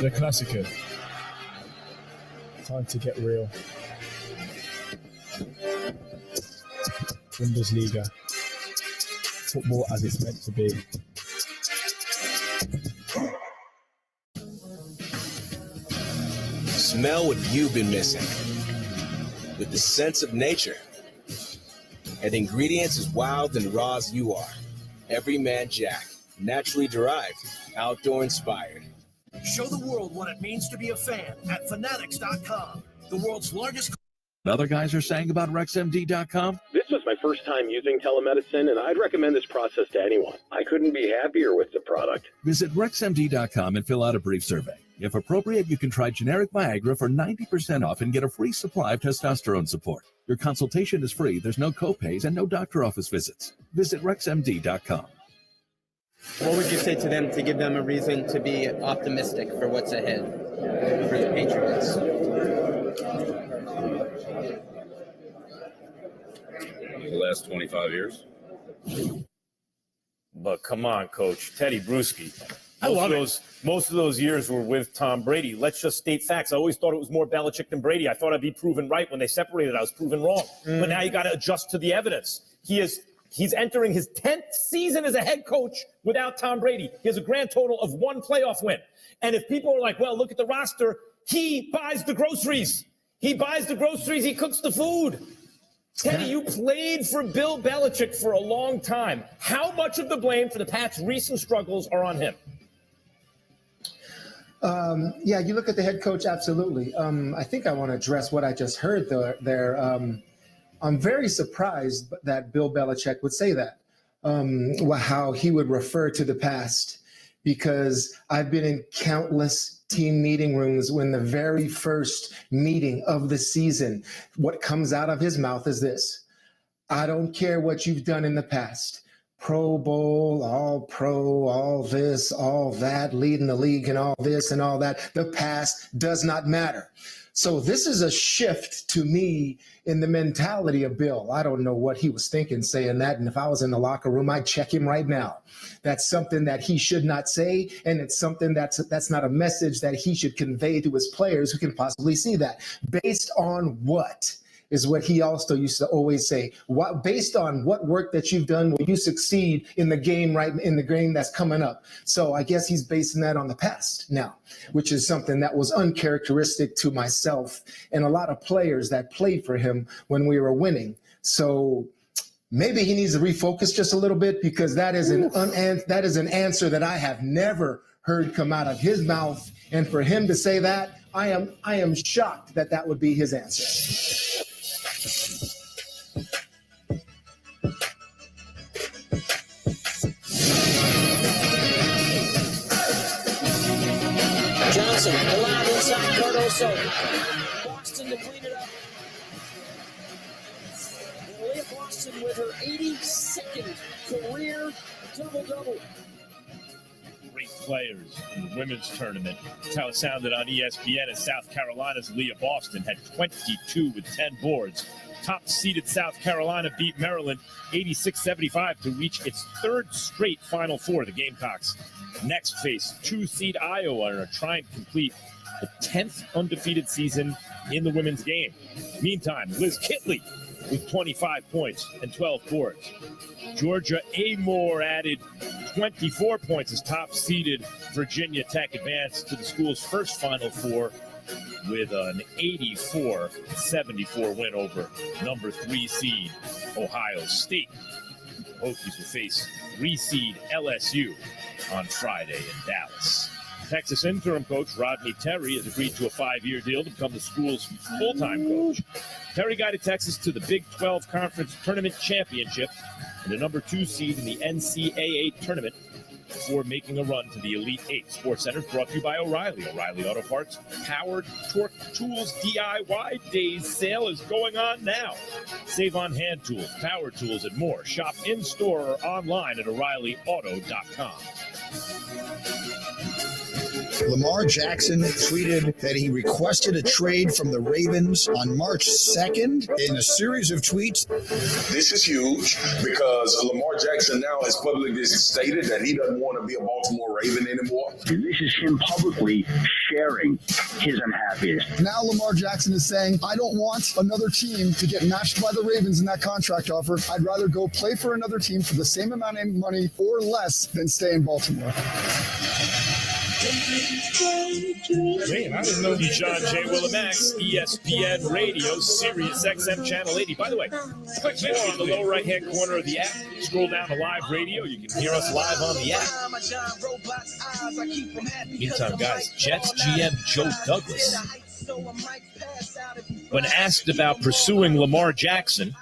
The Klassiker. Time to get real. Bundesliga. Football as it's meant to be. Smell what you've been missing. With the sense of nature. And ingredients as wild and raw as you are. Everyman Jack. Naturally derived. Outdoor inspired. Show the world what it means to be a fan at Fanatics.com. The world's largest... Other guys are saying about RexMD.com? This was my first time using telemedicine, and I'd recommend this process to anyone. I couldn't be happier with the product. Visit RexMD.com and fill out a brief survey. If appropriate, you can try generic Viagra for 90% off and get a free supply of testosterone support. Your consultation is free, there's no copays, and no doctor office visits. Visit RexMD.com. What would you say to them to give them a reason to be optimistic for what's ahead for the Patriots? The last 25 years. But come on, Coach. Teddy Bruschi. Most of those years were with Tom Brady. Let's just state facts. I always thought it was more Belichick than Brady. I thought I'd be proven right. When they separated, I was proven wrong. But now you got to adjust to the evidence. He's entering his 10th season as a head coach without Tom Brady. He has a grand total of 1 playoff win. And if people are like, well, look at the roster, he buys the groceries. He buys the groceries. He cooks the food. Teddy, you played for Bill Belichick for a long time. How much of the blame for the Pats' recent struggles are on him? Yeah, you look at the head coach, absolutely. I think I want to address what I just heard there. I'm very surprised that Bill Belichick would say that, how he would refer to the past, because I've been in countless team meeting rooms when the very first meeting of the season, what comes out of his mouth is this: I don't care what you've done in the past. Pro Bowl, all pro, all this, all that, leading the league and all this and all that. The past does not matter. So this is a shift to me in the mentality of Bill. I don't know what he was thinking saying that. And if I was in the locker room, I'd check him right now. That's something that he should not say. And it's something that's not a message that he should convey to his players who can possibly see that. Based on what? Is what he also used to always say. Based on what work that you've done, will you succeed in the game, right in the game that's coming up? So I guess he's basing that on the past now, which is something that was uncharacteristic to myself and a lot of players that played for him when we were winning. So maybe he needs to refocus just a little bit, because that is an answer that I have never heard come out of his mouth. And for him to say that, I am shocked that that would be his answer. Johnson allowed inside Cardoso. Boston to clean it up. Leah Boston with her 82nd career double-double. Great players in the women's tournament. That's how it sounded on ESPN as South Carolina's Leah Boston had 22 with 10 boards. Top-seeded South Carolina beat Maryland 86-75 to reach its 3rd straight Final Four. The Gamecocks next face 2-seed Iowa and are trying to complete the 10th undefeated season in the women's game. Meantime, Liz Kitley with 25 points and 12 boards. Georgia Amore added 24 points as top-seeded Virginia Tech advanced to the school's first Final Four with an 84-74 win over number 3 seed Ohio State. Hokies will face 3 seed LSU on Friday in Dallas. Texas interim coach Rodney Terry has agreed to a 5-year deal to become the school's full-time coach. Terry guided Texas to the Big 12 Conference Tournament Championship and the number 2 seed in the NCAA tournament before making a run to the Elite 8. SportsCenter is brought to you by O'Reilly. O'Reilly Auto Parts Powered Torque Tools DIY Days sale is going on now. Save on hand tools, power tools, and more. Shop in-store or online at O'ReillyAuto.com. Lamar Jackson tweeted that he requested a trade from the Ravens on March 2nd in a series of tweets. This is huge because Lamar Jackson now has publicly stated that he doesn't want to be a Baltimore Raven anymore. This is him publicly sharing his unhappiness. Now Lamar Jackson is saying, I don't want another team to get matched by the Ravens in that contract offer. I'd rather go play for another team for the same amount of money or less than stay in Baltimore. Man, I didn't know John J. Willimax, ESPN Radio, Sirius XM Channel 80. By the way, click more on the lower right-hand corner of the app. Scroll down to live radio. You can hear us live on the app. Meantime, guys, Jets GM Joe Douglas, when asked about pursuing Lamar Jackson,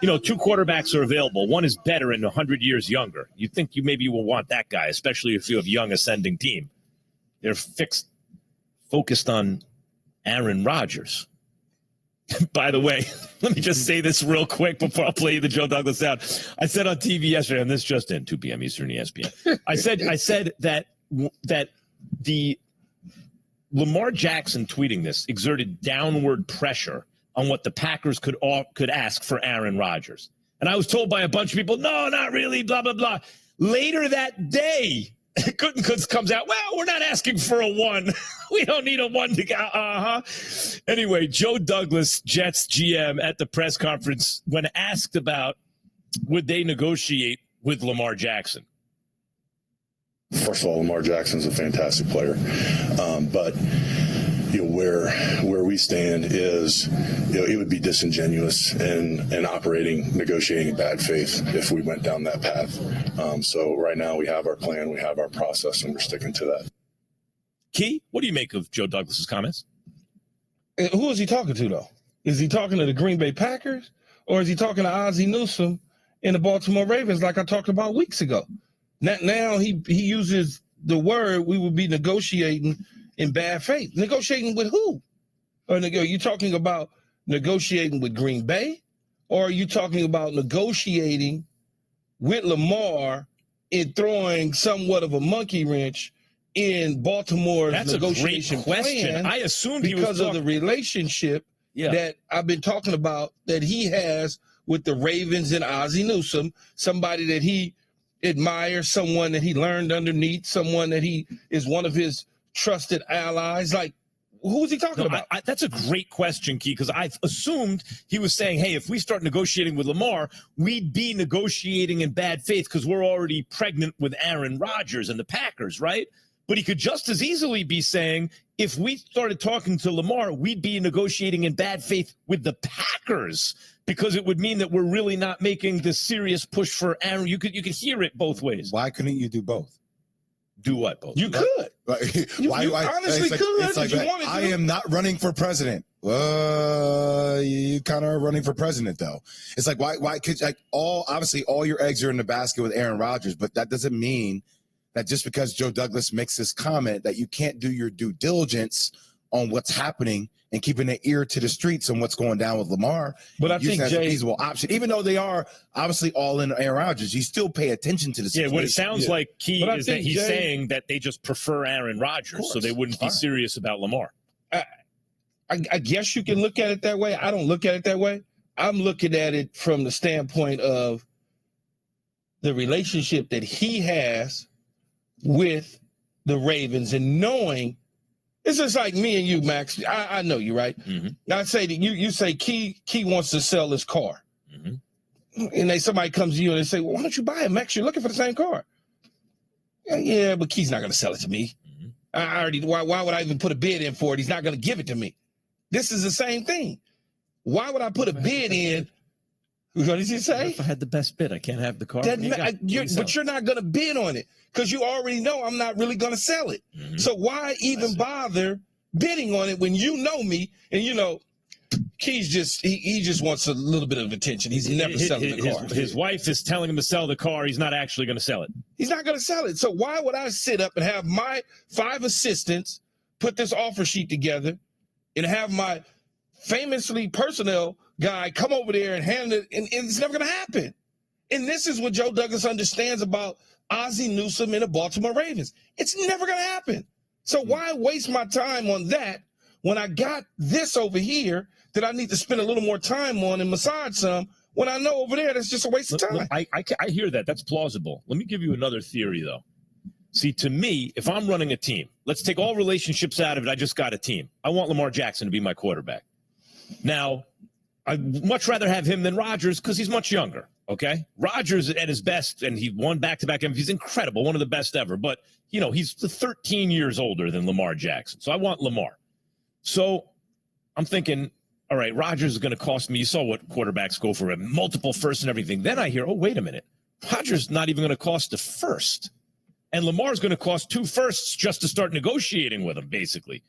you know, 2 quarterbacks are available. One is better and 100 years younger. You think you maybe will want that guy, especially if you have a young ascending team. They're focused on Aaron Rodgers. By the way, let me just say this real quick before I play the Joe Douglas sound. I said on TV yesterday, and this just in, 2 p.m. Eastern ESPN. I said that the Lamar Jackson tweeting this exerted downward pressure on what the Packers could ask for Aaron Rodgers. And I was told by a bunch of people, no, not really, blah, blah, blah. Later that day, Gutekunst comes out, well, we're not asking for a 1. We don't need a 1 to go. Anyway, Joe Douglas, Jets GM, at the press conference when asked about would they negotiate with Lamar Jackson. First of all, Lamar Jackson's a fantastic player, but you know, where we stand is, you know, it would be disingenuous and negotiating in bad faith if we went down that path. So right now we have our plan, we have our process, and we're sticking to that. Key, what do you make of Joe Douglas's comments? Who is he talking to, though? Is he talking to the Green Bay Packers, or is he talking to Ozzie Newsome and the Baltimore Ravens like I talked about weeks ago? Now he uses the word we would be negotiating in bad faith. Negotiating with who? Or are you talking about negotiating with Green Bay? Or are you talking about negotiating with Lamar and throwing somewhat of a monkey wrench in Baltimore's negotiation question. Plan? I assumed because of the relationship that I've been talking about that he has with the Ravens and Ozzie Newsome, somebody that he admires, someone that he learned underneath, someone that he is one of his trusted allies. Like, who is he talking about? That's a great question, Key, because I assumed he was saying, hey, if we start negotiating with Lamar, we'd be negotiating in bad faith because we're already pregnant with Aaron Rodgers and the Packers, right? But he could just as easily be saying, if we started talking to Lamar, we'd be negotiating in bad faith with the Packers because it would mean that we're really not making this serious push for Aaron. You could hear it both ways. Why couldn't you do both? Do what, both? You could. You honestly could. It's like I am not running for president. You kind of are running for president, though. It's like why could obviously all your eggs are in the basket with Aaron Rodgers, but that doesn't mean that just because Joe Douglas makes this comment that you can't do your due diligence on what's happening and keeping an ear to the streets on what's going down with Lamar. But I think Jay, a feasible option, even though they are obviously all in Aaron Rodgers, you still pay attention to the situation. Yeah, what it sounds like, Key, is that he's saying that they just prefer Aaron Rodgers, so they wouldn't be serious about Lamar. I guess you can look at it that way. I don't look at it that way. I'm looking at it from the standpoint of the relationship that he has with the Ravens and knowing it's just like me and you, Max. I know you, right? Mm-hmm. I say that you say Key wants to sell his car. Mm-hmm. And somebody comes to you and they say, well, why don't you buy it, Max? You're looking for the same car. Yeah, but Key's not going to sell it to me. Mm-hmm. Why would I even put a bid in for it? He's not going to give it to me. This is the same thing. Why would I put a bid in? What did you say? If I had the best bid, I can't have the car. But you're not going to bid on it because you already know I'm not really going to sell it. Mm-hmm. So why even bother bidding on it when you know me and you know Key's he just wants a little bit of attention. He's never selling the car. His wife is telling him to sell the car. He's not actually going to sell it. He's not going to sell it. So why would I sit up and have my 5 assistants put this offer sheet together and have my famously personnel guy come over there and handle it, and it's never going to happen. And this is what Joe Douglas understands about Ozzie Newsome and the Baltimore Ravens. It's never going to happen. So why waste my time on that when I got this over here that I need to spend a little more time on and massage some, when I know over there that's just a waste of time? I hear that. That's plausible. Let me give you another theory, though. See, to me, if I'm running a team, let's take all relationships out of it. I just got a team. I want Lamar Jackson to be my quarterback. Now, I'd much rather have him than Rodgers because he's much younger, okay? Rodgers at his best, and he won back-to-back MVPs. He's incredible, one of the best ever. But, you know, he's 13 years older than Lamar Jackson. So I want Lamar. So I'm thinking, all right, Rodgers is going to cost me. You saw what quarterbacks go for, multiple firsts and everything. Then I hear, oh, wait a minute. Rodgers not even going to cost a first. And Lamar's going to cost 2 firsts just to start negotiating with him, basically.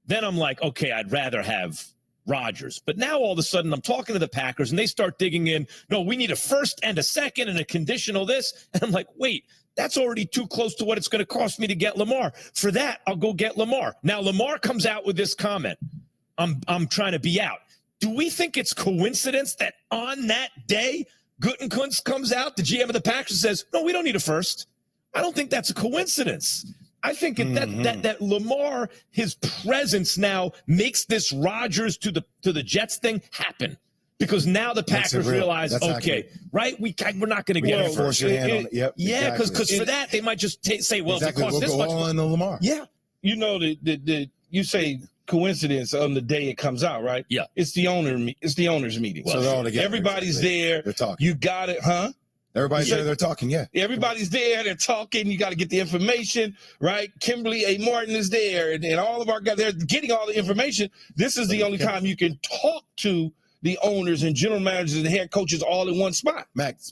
Then I'm like, okay, I'd rather have Rodgers. But now all of a sudden I'm talking to the Packers, and they start digging in, no, we need a first and a second and a conditional this. And I'm like, wait, that's already too close to what it's going to cost me to get Lamar. For that, I'll go get Lamar. Now, Lamar comes out with this comment, I'm trying to be out. Do we think it's coincidence that on that day, Gutekunst comes out, the GM of the Packers, says, no, we don't need a first? I don't think that's a coincidence. I think that Lamar, his presence now makes this Rodgers to the Jets thing happen, because now the Packers realize, okay, accurate. Right, we're not going to get it first. Yep, yeah, because for that they might just say, well, exactly. if it costs this much, all in the Lamar. Yeah, you know you say coincidence on the day it comes out, right? Yeah, it's the owners' meeting. Well, so they're all together. Everybody's there. They're talking. You got it, huh? Everybody's there, they're talking, yeah. Everybody's there, they're talking. You got to get the information, right? Kimberly A. Martin is there, and all of our guys, they're getting all the information. This is the only time you can talk to the owners and general managers and head coaches all in one spot. Max.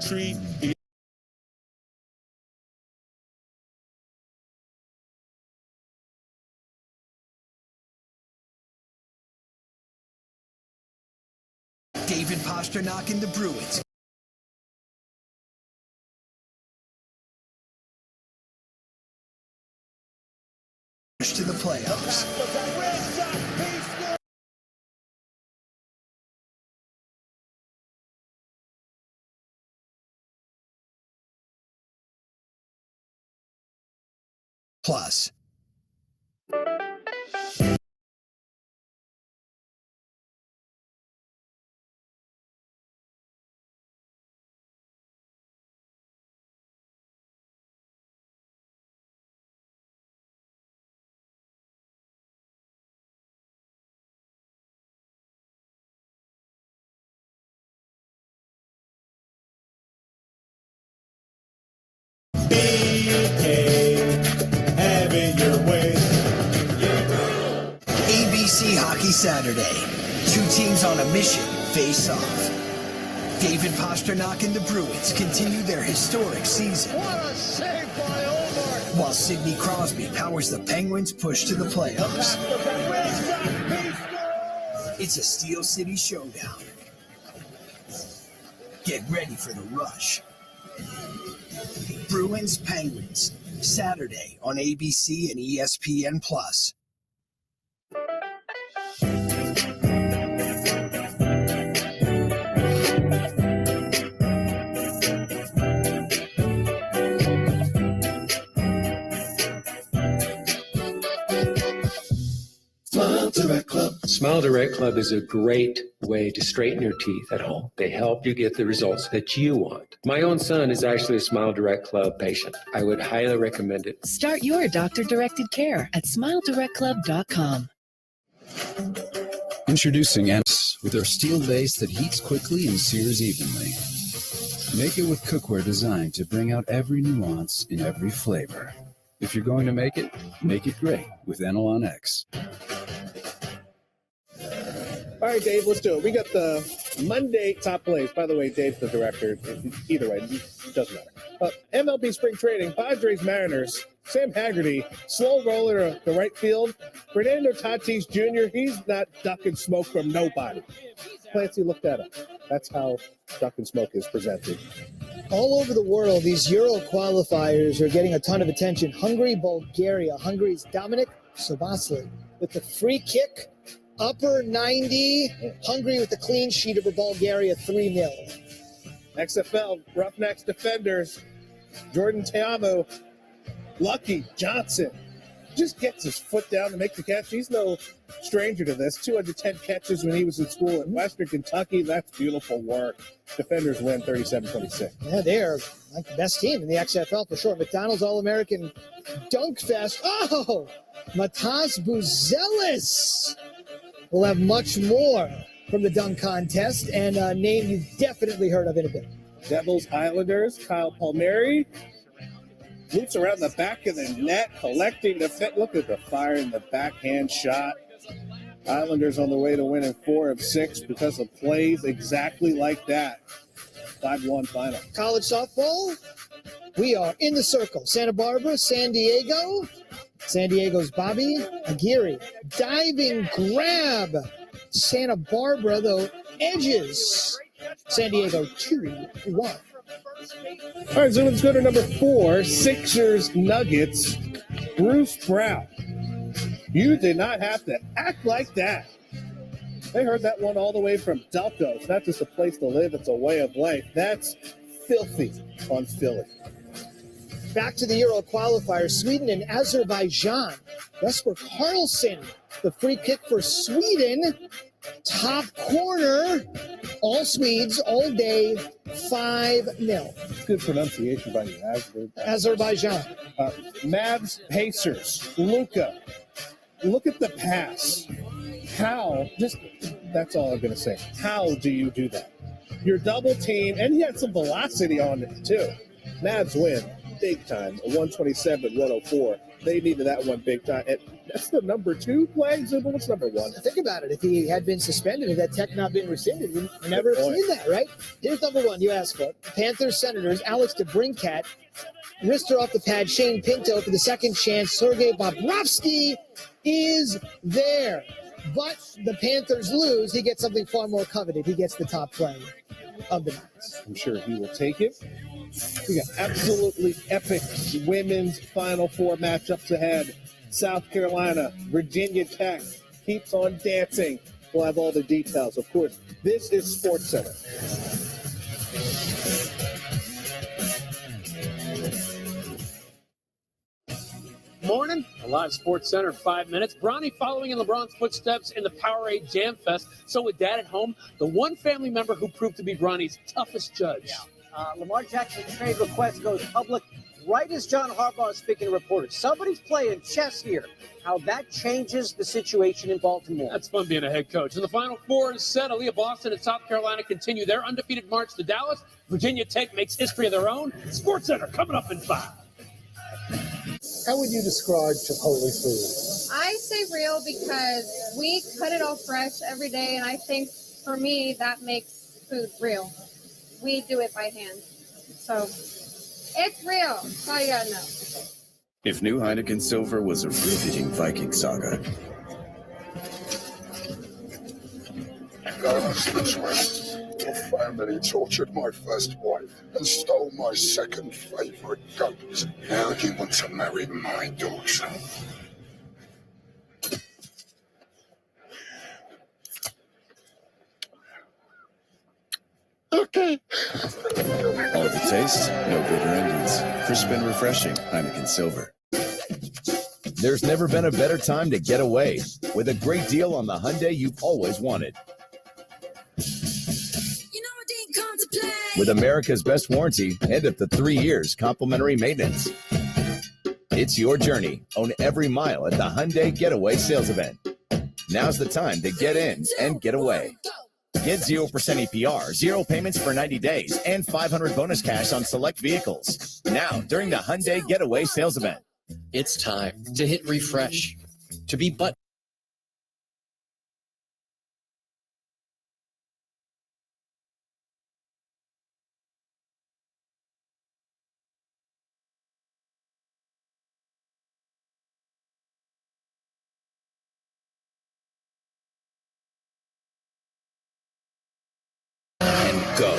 Tree. David Pasternak and the Bruins. To the playoffs. Plus. Having your way. ABC Hockey Saturday. 2 teams on a mission face off. David Pasternak and the Bruins continue their historic season. What a save by Omar! While Sidney Crosby powers the Penguins' push to the playoffs. It's a Steel City showdown. Get ready for the rush. Bruins Penguins, Saturday on ABC and ESPN+. Smile Direct Club is a great way to straighten your teeth at home. They help you get the results that you want. My own son is actually a Smile Direct Club patient. I would highly recommend it. Start your doctor-directed care at SmileDirectClub.com. Introducing Ennis with our steel base that heats quickly and sears evenly. Make it with cookware designed to bring out every nuance in every flavor. If you're going to make it great with Enelon X. All right, Dave, let's do it. We got the Monday top plays. By the way, Dave's the director. Either way, it doesn't matter. MLB spring training, Padres Mariners, Sam Haggerty, slow roller to the right field. Fernando Tatis Jr., he's not ducking smoke from nobody. Clancy, look that up. That's how duck and smoke is presented. All over the world, these Euro qualifiers are getting a ton of attention. Hungary, Bulgaria. Hungary's Dominic Szoboszlai with the free kick. Upper 90, Hungary with the clean sheet over Bulgaria, 3-0. XFL, Roughnecks defenders, Jordan Teamu, Lucky Johnson, just gets his foot down to make the catch. He's no stranger to this. 210 catches when he was in school in Western Kentucky. That's beautiful work. Defenders win 37-26. Yeah, they are like the best team in the XFL for sure. McDonald's All-American Dunk Fest. Oh, Matas Buzelis. We'll have much more from the dunk contest and a name you've definitely heard of in a bit. Devils Islanders, Kyle Palmieri loops around the back of the net, collecting the fit. Look at the fire in the backhand shot. Islanders on the way to winning 4 of 6 because of plays exactly like that. 5-1 final. College softball, we are in the circle. Santa Barbara, San Diego. San Diego's Bobby Aguirre. Diving grab. Santa Barbara, though, edges. San Diego 2-1. All right, so let's go to number 4, Sixers Nuggets. Bruce Brown. You did not have to act like that. They heard that one all the way from Delco. It's not just a place to live, it's a way of life. That's filthy on Philly. Back to the Euro qualifiers, Sweden and Azerbaijan. Jesper Karlsson, the free kick for Sweden. Top corner, all Swedes, all day, 5-0. Good pronunciation by you, Azerbaijan. Mavs Pacers, Luka. Look at the pass. How, that's all I'm going to say. How do you do that? You're double team, and he had some velocity on it too. Mavs win big time, 127-104. They needed that one big time. And that's the number 2 play. What's number 1? Think about it. If he had been suspended, had that tech not been rescinded, we'd never have seen that, right? Here's number 1 you asked for. Panthers, Senators, Alex DeBrincat. Wrister off the pad, Shane Pinto for the second chance. Sergei Bobrovsky is there. But the Panthers lose. He gets something far more coveted. He gets the top play of the night. I'm sure he will take it. We got absolutely epic women's Final Four matchups ahead. South Carolina, Virginia Tech keeps on dancing. We'll have all the details, of course. This is Sports Center. Morning, a live Sports Center, 5 minutes. Bronny following in LeBron's footsteps in the Powerade Jam Fest. So with Dad at home, the one family member who proved to be Bronny's toughest judge. Lamar Jackson's trade request goes public right as John Harbaugh is speaking to reporters. Somebody's playing chess here. How that changes the situation in Baltimore. That's fun being a head coach. And the Final Four is set. Aaliyah Boston and South Carolina continue their undefeated march to Dallas. Virginia Tech makes history of their own. Sports Center coming up in 5. How would you describe Chipotle food? I say real because we cut it all fresh every day, and I think for me that makes food real. We do it by hand. So it's real. That's all you gotta know. If new Heineken Silver was a riveting Viking saga. Since when your family tortured my first wife and stole my second favorite goat. Now you want to marry my daughter. Okay. All the taste, no bitter endings. Crisp and refreshing Heineken Silver. There's never been a better time to get away with a great deal on the Hyundai you've always wanted. With America's best warranty and up to 3 years complimentary maintenance. It's your journey. Own every mile at the Hyundai Getaway Sales Event. Now's the time to get in and get away. Get 0% APR, 0 payments for 90 days, and $500 bonus cash on select vehicles. Now, during the Hyundai Getaway Sales Event. It's time to hit refresh, to be button. And go.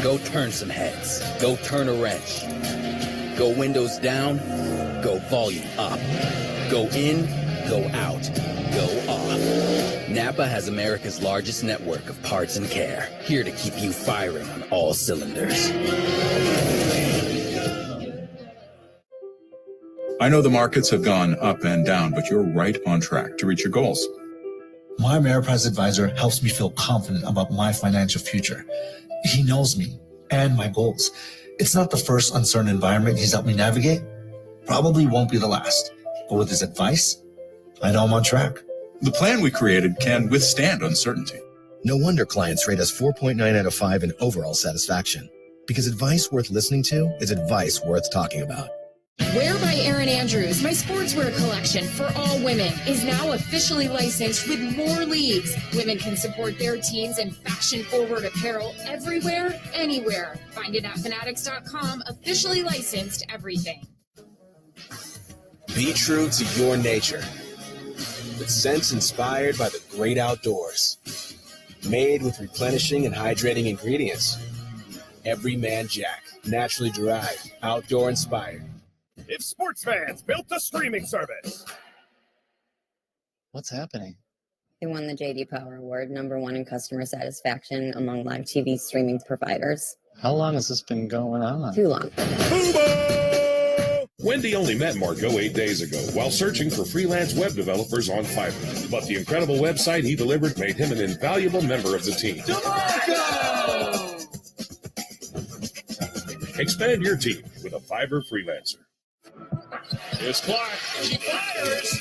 Go turn some heads. Go turn a wrench. Go windows down. Go volume up. Go in. Go out. Go off. Napa has America's largest network of parts and care. Here to keep you firing on all cylinders. I know the markets have gone up and down, but you're right on track to reach your goals. My Ameriprise advisor helps me feel confident about my financial future. He knows me and my goals. It's not the first uncertain environment he's helped me navigate. Probably won't be the last. But with his advice, I know I'm on track. The plan we created can withstand uncertainty. No wonder clients rate us 4.9 out of 5 in overall satisfaction. Because advice worth listening to is advice worth talking about. Wear by Erin Andrews, my sportswear collection for all women, is now officially licensed with more leagues. Women can support their teams in fashion-forward apparel everywhere, anywhere. Find it at fanatics.com, officially licensed everything. Be true to your nature. With scents inspired by the great outdoors. Made with replenishing and hydrating ingredients. Everyman Jack, naturally derived, outdoor inspired. If sports fans built a streaming service. What's happening? They won the J.D. Power Award, #1 in customer satisfaction among live TV streaming providers. How long has this been going on? Too long. Wendy only met Marco 8 days ago while searching for freelance web developers on Fiverr. But the incredible website he delivered made him an invaluable member of the team. DeMarco! Expand your team with a Fiverr freelancer. Here's Clark. She fires!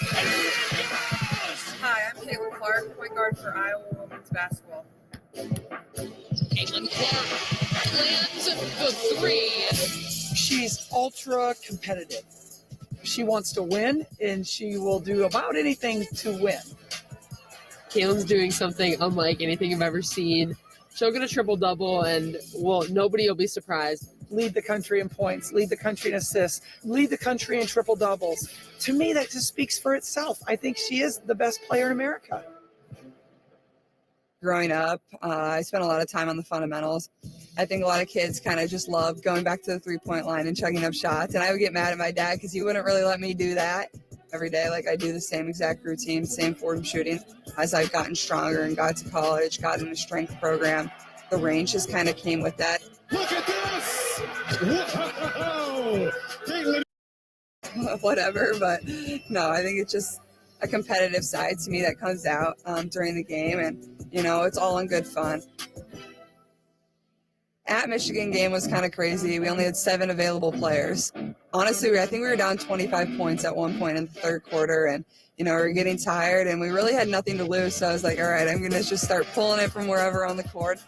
Hi, I'm Caitlin Clark, point guard for Iowa women's basketball. Caitlin Clark lands the three. She's ultra competitive. She wants to win, and she will do about anything to win. Caitlin's doing something unlike anything I've ever seen. She'll get a triple-double, and nobody will be surprised. Lead the country in points, lead the country in assists, lead the country in triple doubles. To me, that just speaks for itself. I think she is the best player in America. Growing up, I spent a lot of time on the fundamentals. I think a lot of kids kind of just love going back to the three-point line and chugging up shots. And I would get mad at my dad because he wouldn't really let me do that every day. Like, I do the same exact routine, same forward shooting. As I've gotten stronger and got to college, got in a strength program, the range just kind of came with that. Look at this! Whoa! Whatever, but no, I think it's just a competitive side to me that comes out during the game, and it's all in good fun. At Michigan game was kind of crazy. We only had 7 available players. Honestly, I think we were down 25 points at one point in the third quarter, and we were getting tired, and we really had nothing to lose. So I was like, all right, I'm going to just start pulling it from wherever on the court.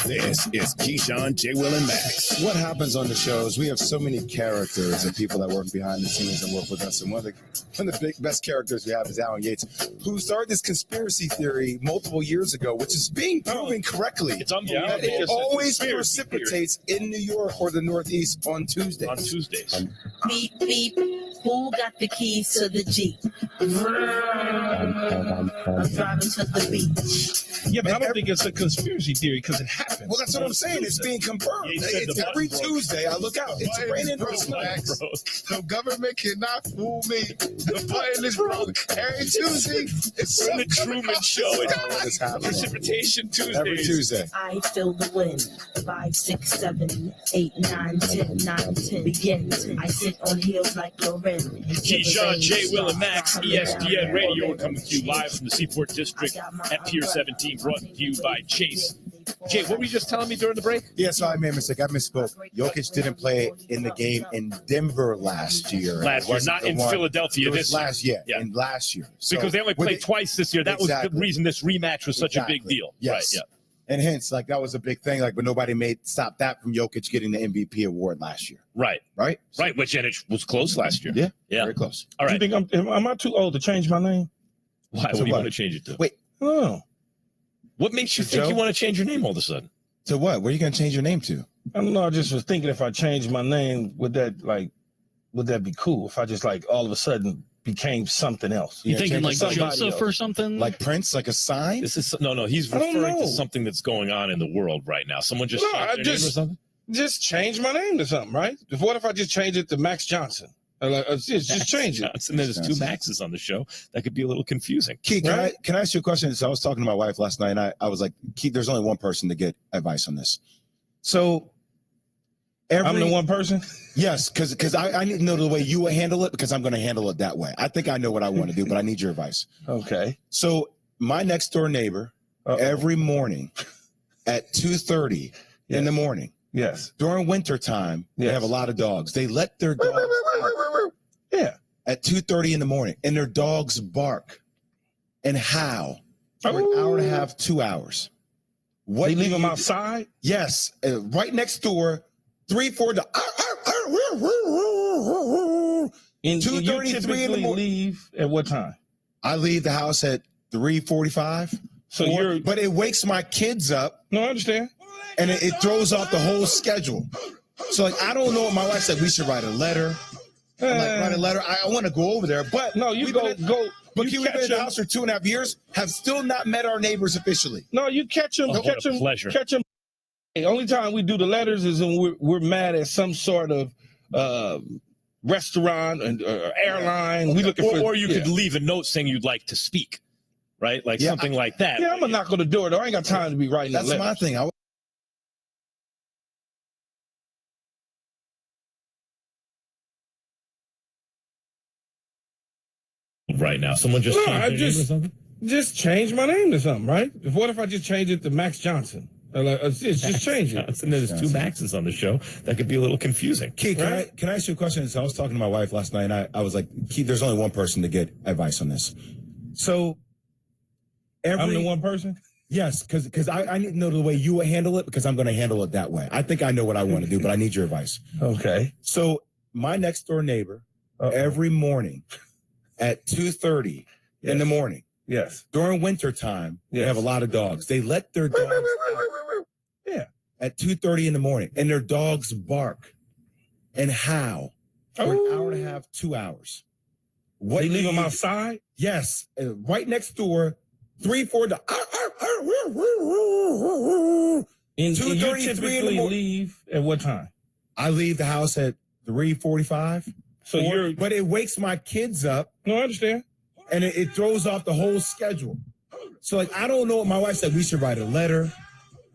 This is Keyshawn, J. Will, and Max. What happens on the shows? We have so many characters and people that work behind the scenes and work with us. And one of the best characters we have is Alan Yates, who started this conspiracy theory multiple years ago, which is being proven correctly. It's unbelievable. It always precipitates in New York or the Northeast on Tuesdays. On Tuesdays. Beep, beep. Who got the keys to the Jeep? I'm driving to the beach. Yeah, but I don't think it's a conspiracy theory because it happens. Well, that's what I'm saying. It's being confirmed. It's every Tuesday. I look out. It's raining. The government cannot fool me. The button is broke. Every Tuesday, it's from the Truman Show. It's Precipitation Tuesdays. Every Tuesday. I feel the wind. 5, 6, 7, 8, 9, 10, 9, 10. Begin. I sit on heels like Loren. Keyshawn, J. Will, and Max, ESPN Radio. We're coming to you live from the Seaport District at Pier 17, brought to you by Chase. Jay, what were you just telling me during the break? Yeah, so I made a mistake. I misspoke. Jokic didn't play in the game in Denver last year. Not in Philadelphia this year. Last year. Yeah. In last year. So, because they only played twice this year. That was the reason this rematch was such a big deal. Yes. Right, yeah. And hence, like, that was a big thing. Like, but nobody stopped that from Jokic getting the MVP award last year. Right. Right? Right, which and it was close last year. Yeah. Yeah. Very close. All right. Do you think am I too old to change my name? Why? What do you want to change it to? Wait. Oh. What makes you think you want to change your name all of a sudden? To what? What are you going to change your name to? I don't know. I just was thinking if I changed my name, would that be cool? If I just all of a sudden became something else? You thinking like Joseph or something? Like Prince, like a sign? This is no. He's referring to something that's going on in the world right now. Someone just changed their name or something. Just change my name to something, right? What if I just change it to Max Johnson? Just change it. Johnson. There's two Maxes on the show. That could be a little confusing. Key, can I ask you a question? So I was talking to my wife last night, and I was like, Key, there's only one person to get advice on this. So I'm the one person? Yes, because I need to know the way you would handle it, because I'm going to handle it that way. I think I know what I want to do, but I need your advice. Okay. So my next door neighbor, every morning at 2:30 in the morning, yes, during winter time, they have a lot of dogs. They let their dogs out, at 2:30 in the morning, and their dogs bark and howl for an hour and a half, 2 hours. What they leave them outside? Yes, right next door, 3-4 dogs. And 2:33 in the morning. Leave at what time? I leave the house at 3:45. So but it wakes my kids up. No, I understand. And it throws off the whole schedule. So I don't know what my wife said. We should write a letter. I'm like, write a letter. I want to go over there, but no, you go. But we've been in the house for 2.5 years. Have still not met our neighbors officially. No, you catch them. Catch them. Catch them. The only time we do the letters is when we're mad at some sort of restaurant and airline. We looking for, or you could leave a note saying you'd like to speak, right? Like something like that. Yeah, I'm gonna knock on the door though. I ain't got time to be writing that letter. That's my thing. Right now, someone just changed their name or something? Just change my name to something, right? What if I just change it to Max Johnson? Just change it. Johnson. There's two Maxes on the show. That could be a little confusing. Key, can I ask you a question? So I was talking to my wife last night, and I was like, Key, there's only one person to get advice on this. So I'm the one person? Yes, because I need to know the way you would handle it, because I'm going to handle it that way. I think I know what I want to do, but I need your advice. Okay. So my next door neighbor, every morning at 2:30 in the morning, during winter time, they have a lot of dogs. They let their dogs out, at 2:30 in the morning, and their dogs bark and howl for an hour and a half, 2 hours. What, they leave them outside? Yes, right next door, 3-4 dogs. And you typically leave at what time? I leave the house at 3:45. But it wakes my kids up. No, I understand. And it throws off the whole schedule. So I don't know what my wife said. We should write a letter.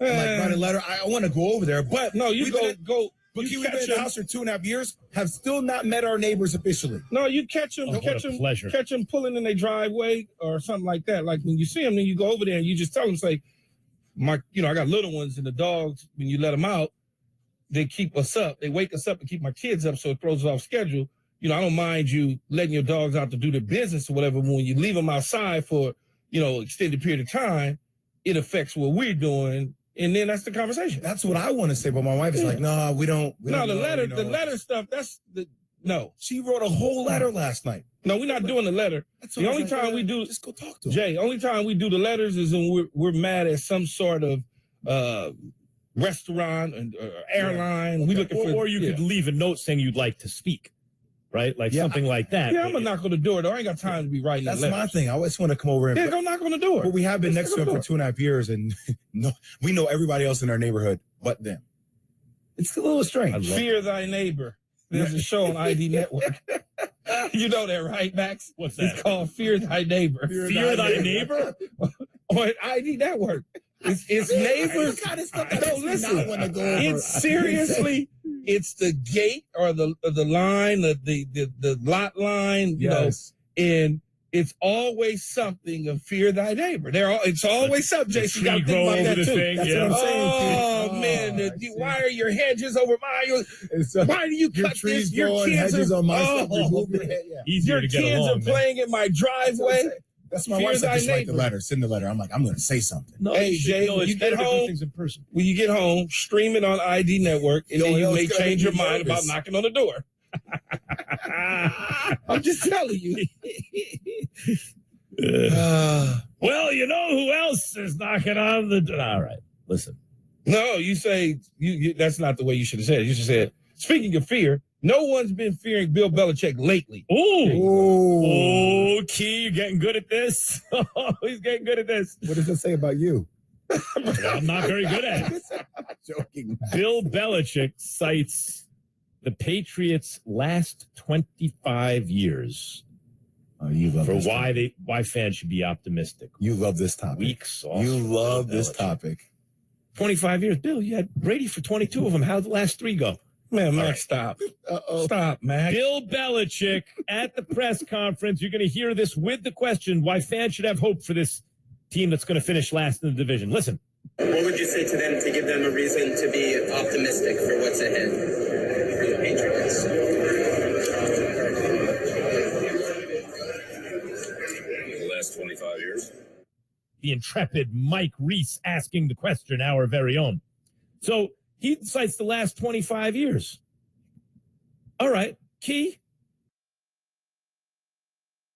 I'm like, write a letter. I want to go over there, but no, you go. But we've been in the house for 2.5 years. Have still not met our neighbors officially. No, you catch them. Catch them pulling in their driveway or something like that. Like when you see them, then you go over there and you just tell them, say, I got little ones, and the dogs, when you let them out, they keep us up. They wake us up and keep my kids up, so it throws us off schedule. I don't mind you letting your dogs out to do their business or whatever. But when you leave them outside for, extended period of time, it affects what we're doing. And then that's the conversation. That's what I want to say. But my wife is like, no, we don't. The letter stuff, no. She wrote a whole letter last night. No, we're not doing the letter. The only time we do, just go talk to her. Jay, only time we do the letters is when we're mad at some sort of restaurant and airline. We looking for, or you could leave a note saying you'd like to speak. right? Like something like that. Yeah, I'm gonna knock on the door though. I ain't got time to be writing That's that my letters. thing. I always want to come over and go knock on the door. But we have been next to him for door. 2.5 years, and no, we know everybody else in our neighborhood but them. It's a little strange. Fear thy neighbor. There's a show on ID Network. You know that, right, Max? What's that? It's called Fear Thy Neighbor. Fear thy neighbor? On ID Network. It's neighbors. No, listen. It's seriously, it's the gate or the line, the lot line, you know, and it's always something of fear thy neighbor. It's always something, Jason. You got to think about that too. That's what I'm saying. Oh, man, why are your hedges over mine? Why do you cut this? Your kids hedges are on my stuff. Remove your head. Yeah. Easier Your to get kids along, are playing in my driveway. That's my Fear wife said, thy just write the neighbor. letter, send the letter. I'm like, I'm going to say something. No, Hey, Jay, when you get home, things in person. when you get home, stream it on ID Network, and then you may change your mind about knocking on the door. I'm just telling you. Well, you know who else is knocking on the door? All right, listen. No, you say you that's not the way you should have said it. You should have said, speaking of fear, no one's been fearing Bill Belichick lately. Oh, Key, you're getting good at this. Oh, he's getting good at this. What does it say about you? I'm not very good at it. I'm joking. Bill Belichick cites the Patriots' last 25 years you love for this why fans should be optimistic. You love this topic. Weeks off. You love this topic. 25 years. Bill, you had Brady for 22 of them. How'd the last 3 go? Man, Max, stop. Stop, Max. Bill Belichick at the press conference. You're going to hear this with the question why fans should have hope for this team that's going to finish last in the division. Listen. What would you say to them to give them a reason to be optimistic for what's ahead for the Patriots? The last 25 years. The intrepid Mike Reese asking the question, our very own. So he cites the last 25 years. All right, Key,